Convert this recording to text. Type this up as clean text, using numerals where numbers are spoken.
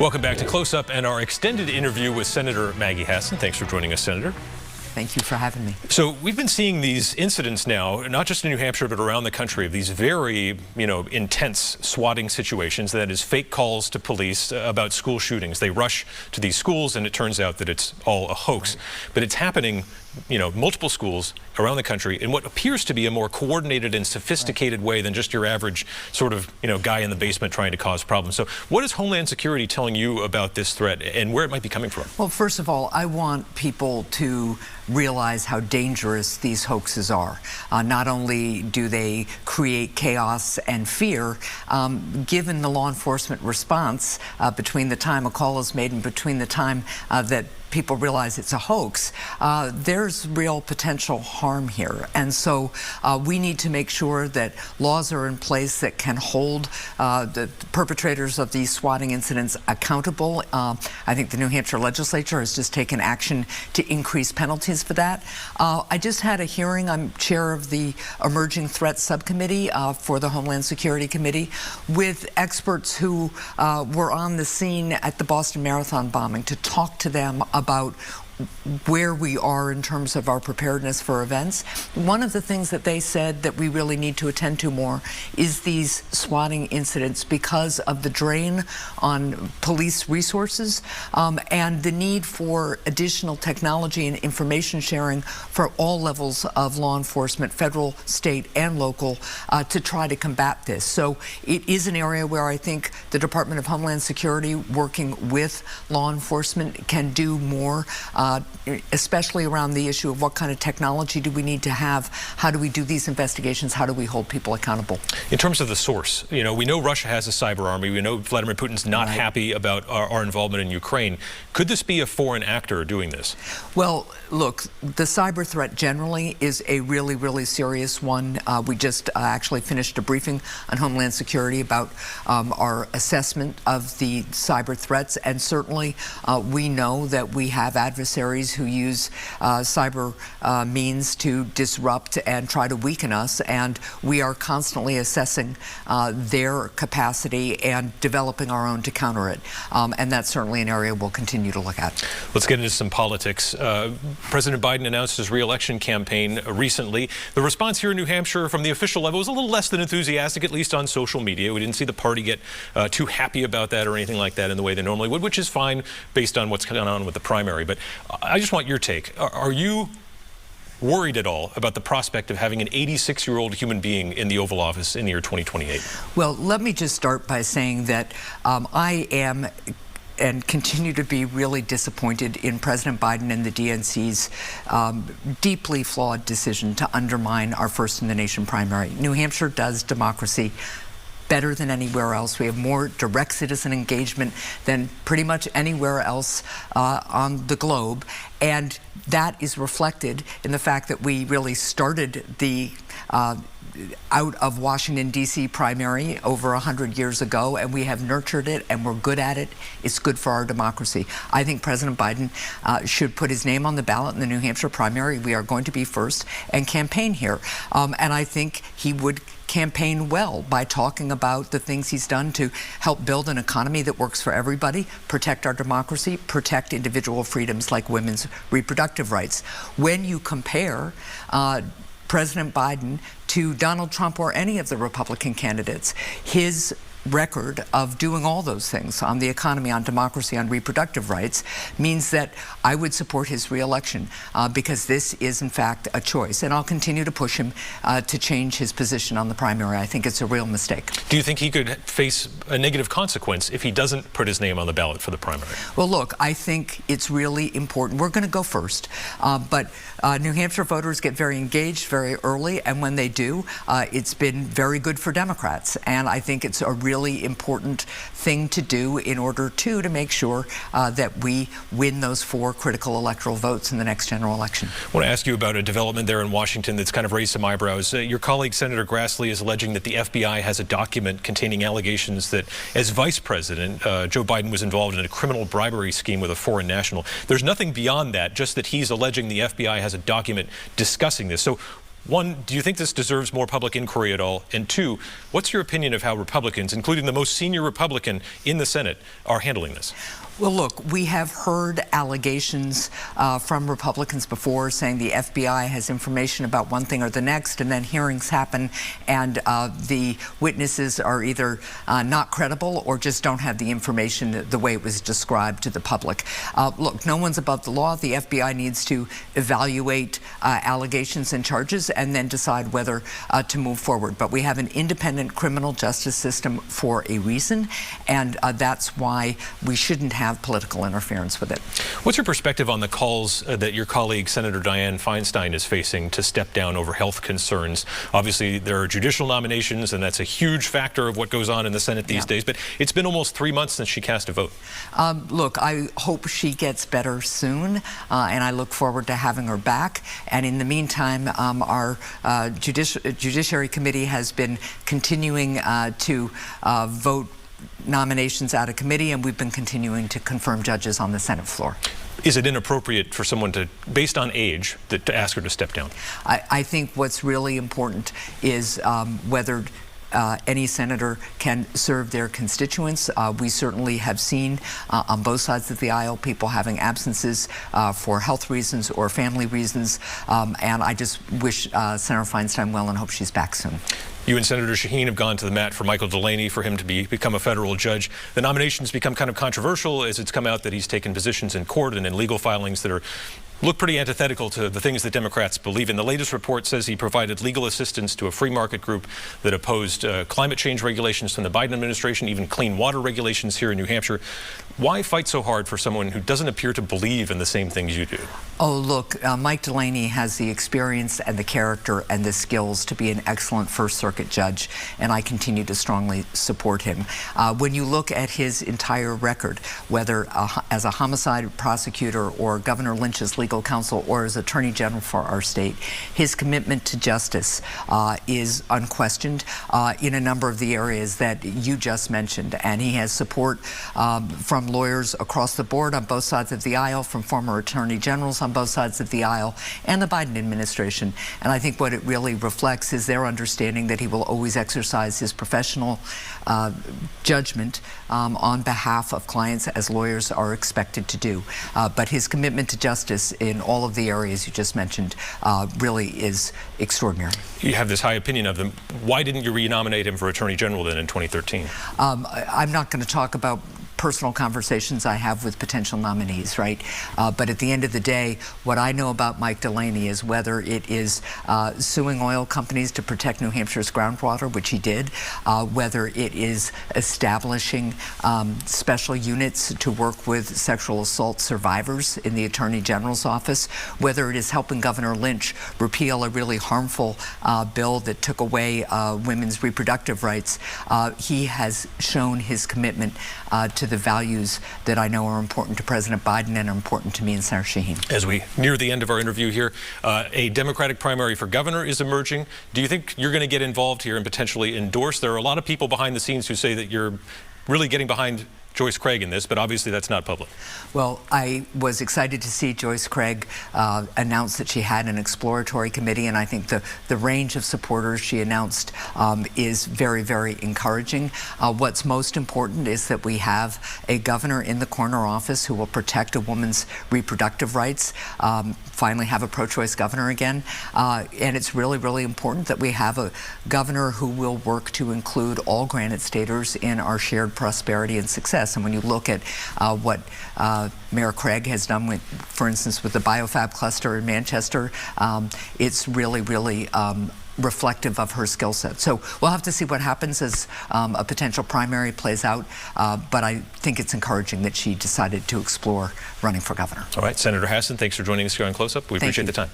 Welcome back to Close Up and our extended interview with Senator Maggie Hassan. Thanks for joining us, Senator. Thank you for having me. So we've been seeing these incidents now, not just in New Hampshire, but around the country, of these very, intense swatting situations. That is fake calls to police about school shootings. They rush to these schools and it turns out that it's all a hoax. Right. But it's happening, multiple schools around the country in what appears to be a more coordinated and sophisticated way than just your average sort of, guy in the basement trying to cause problems. So what is Homeland Security telling you about this threat and where it might be coming from? Well, first of all, I want people to realize how dangerous these hoaxes are. Not only do they create chaos and fear, given the law enforcement response between the time a call is made and between the time that people realize it's a hoax, there's real potential harm here. And so we need to make sure that laws are in place that can hold the perpetrators of these swatting incidents accountable. I think the New Hampshire legislature has just taken action to increase penalties for that. I just had a hearing. I'm chair of the Emerging Threats Subcommittee for the Homeland Security Committee with experts who were on the scene at the Boston Marathon bombing to talk to them about where we are in terms of our preparedness for events. One of the things that they said that we really need to attend to more is these swatting incidents because of the drain on police resources and the need for additional technology and information sharing for all levels of law enforcement, federal, state, and local, to try to combat this. So it is an area where I think the Department of Homeland Security, working with law enforcement, can do more, especially around the issue of what kind of technology do we need to have, how do we do these investigations, how do we hold people accountable. In terms of the source, we know Russia has a cyber army, we know Vladimir Putin's not happy about our involvement in Ukraine. Could this be a foreign actor doing this? Well, look, the cyber threat generally is a really, really serious one. We just actually finished a briefing on Homeland Security about our assessment of the cyber threats, and certainly we know that we have adversaries who use cyber means to disrupt and try to weaken us, and we are constantly assessing their capacity and developing our own to counter it. And that's certainly an area we'll continue to look at. Let's get into some politics. President Biden announced his re-election campaign recently. The response here in New Hampshire from the official level was a little less than enthusiastic, at least on social media. We didn't see the party get too happy about that or anything like that in the way they normally would, which is fine based on what's going on with the primary. But I just want your take. Are you worried at all about the prospect of having an 86-year-old human being in the Oval Office in the year 2028? Well, let me just start by saying that I am and continue to be really disappointed in President Biden and the DNC's deeply flawed decision to undermine our first-in-the-nation primary. New Hampshire does democracy better than anywhere else. We have more direct citizen engagement than pretty much anywhere else on the globe. And that is reflected in the fact that we really started the out of Washington, D.C. primary over 100 years ago, and we have nurtured it, and we're good at it. It's good for our democracy. I think President Biden should put his name on the ballot in the New Hampshire primary. We are going to be first and campaign here. And I think he would campaign well by talking about the things he's done to help build an economy that works for everybody, protect our democracy, protect individual freedoms like women's reproductive rights. When you compare President Biden to Donald Trump or any of the Republican candidates, his record of doing all those things on the economy, on democracy, on reproductive rights means that I would support his re-election because this is in fact a choice, and I'll continue to push him to change his position on the primary. I think it's a real mistake. Do you think he could face a negative consequence if he doesn't put his name on the ballot for the primary? Well, look, I think it's really important. We're going to go first, but New Hampshire voters get very engaged very early, and when they do, it's been very good for Democrats, and I think it's a really important thing to do in order to make sure that we win those 4 critical electoral votes in the next general election. I want to ask you about a development there in Washington that's kind of raised some eyebrows. Your colleague, Senator Grassley, is alleging that the FBI has a document containing allegations that as vice president, Joe Biden was involved in a criminal bribery scheme with a foreign national. There's nothing beyond that, just that he's alleging the FBI has a document discussing this. So One, do you think this deserves more public inquiry at all? And two, what's your opinion of how Republicans, including the most senior Republican in the Senate, are handling this? Well, look, we have heard allegations from Republicans before saying the FBI has information about one thing or the next, and then hearings happen, and the witnesses are either not credible or just don't have the information the way it was described to the public. Look, no one's above the law. The FBI needs to evaluate allegations and charges and then decide whether to move forward. But we have an independent criminal justice system for a reason, and that's why we shouldn't have political interference with it. What's your perspective on the calls that your colleague Senator Dianne Feinstein is facing to step down over health concerns? Obviously, there are judicial nominations, and that's a huge factor of what goes on in the Senate these days, but it's been almost 3 months since she cast a vote. Look, I hope she gets better soon, and I look forward to having her back. And in the meantime, our Judiciary Committee has been continuing to vote nominations out of committee, and we've been continuing to confirm judges on the Senate floor. Is it inappropriate for someone to, based on age, to ask her to step down? I think what's really important is whether any senator can serve their constituents. We certainly have seen on both sides of the aisle people having absences for health reasons or family reasons, and I just wish Senator Feinstein well and hope she's back soon. You and Senator Shaheen have gone to the mat for Michael Delaney for him to become a federal judge. The nomination's become kind of controversial as it's come out that he's taken positions in court and in legal filings that look pretty antithetical to the things that Democrats believe in. The latest report says he provided legal assistance to a free market group that opposed climate change regulations from the Biden administration, even clean water regulations here in New Hampshire. Why fight so hard for someone who doesn't appear to believe in the same things you do? Oh, look, Mike Delaney has the experience and the character and the skills to be an excellent First Circuit judge, and I continue to strongly support him. When you look at his entire record, whether as a homicide prosecutor or Governor Lynch's legal counsel or as Attorney General for our state, his commitment to justice is unquestioned in a number of the areas that you just mentioned, and he has support from lawyers across the board on both sides of the aisle, from former attorney generals on both sides of the aisle, and the Biden administration. And I think what it really reflects is their understanding that he will always exercise his professional judgment on behalf of clients, as lawyers are expected to do. But his commitment to justice in all of the areas you just mentioned really is extraordinary. You have this high opinion of him. Why didn't you renominate him for Attorney General then in 2013? I'm not going to talk about personal conversations I have with potential nominees, right? But at the end of the day, what I know about Mike Delaney is whether it is suing oil companies to protect New Hampshire's groundwater, which he did, whether it is establishing special units to work with sexual assault survivors in the Attorney General's office, whether it is helping Governor Lynch repeal a really harmful bill that took away women's reproductive rights. He has shown his commitment to the values that I know are important to President Biden and are important to me and Senator Shaheen. As we near the end of our interview here, a Democratic primary for governor is emerging. Do you think you're going to get involved here and potentially endorse? There are a lot of people behind the scenes who say that you're really getting behind Joyce Craig in this, but obviously that's not public. Well, I was excited to see Joyce Craig announce that she had an exploratory committee, and I think the range of supporters she announced is very, very encouraging. What's most important is that we have a governor in the corner office who will protect a woman's reproductive rights, finally have a pro-choice governor again, and it's really, really important that we have a governor who will work to include all Granite Staters in our shared prosperity and success. And when you look at what Mayor Craig has done with, for instance, with the biofab cluster in Manchester, it's really, really reflective of her skill set. So we'll have to see what happens as a potential primary plays out, but I think it's encouraging that she decided to explore running for governor. All right, Senator Hassan, thanks for joining us here on Close Up. We appreciate the time.